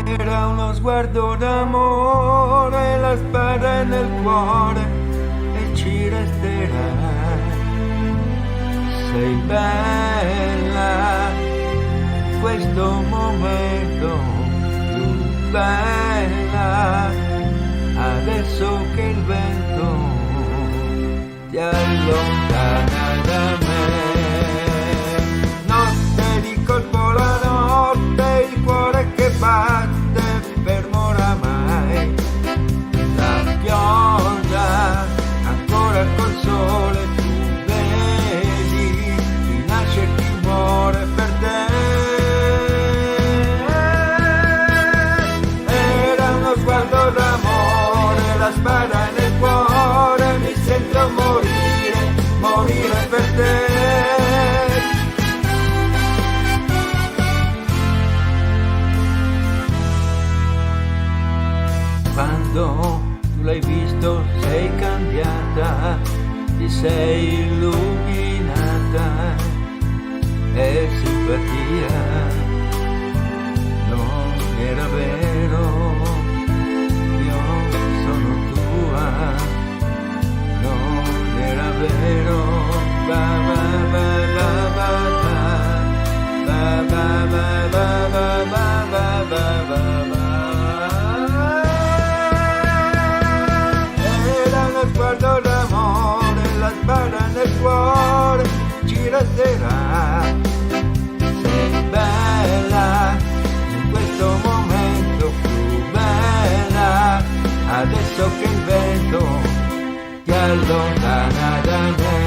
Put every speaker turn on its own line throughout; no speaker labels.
Era uno sguardo d'amore, la spada nel cuore e ci resterà. Sei bella, questo momento più bella, adesso che il vento ti allontana da me. Notte di colpo la notte, il cuore che batte, fermo oramai. La pioggia ancora col sole, tu vedi chi nasce e chi muore per te. Era uno sguardo d'amore, la spada nel cuore, mi sento morire, morire per te. Quando tu l'hai visto sei cambiata, ti sei illuminata e simpatia non era vero, io sono tua, non era vero, ba ba ba ba ba ba ba ba ba ba ba ba ba ba. Sguardo d'amore, la spada nel cuore ci resterà. Sei bella, in questo momento più bella, adesso che il vento ti allontana da me.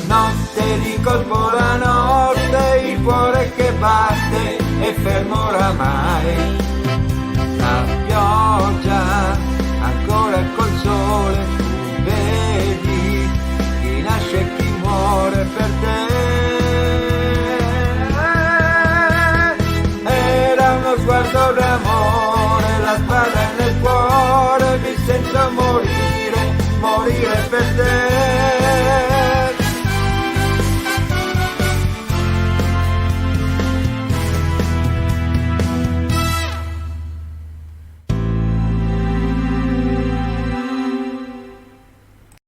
Notte di colpo la notte, il cuore che batte è fermo oramai. La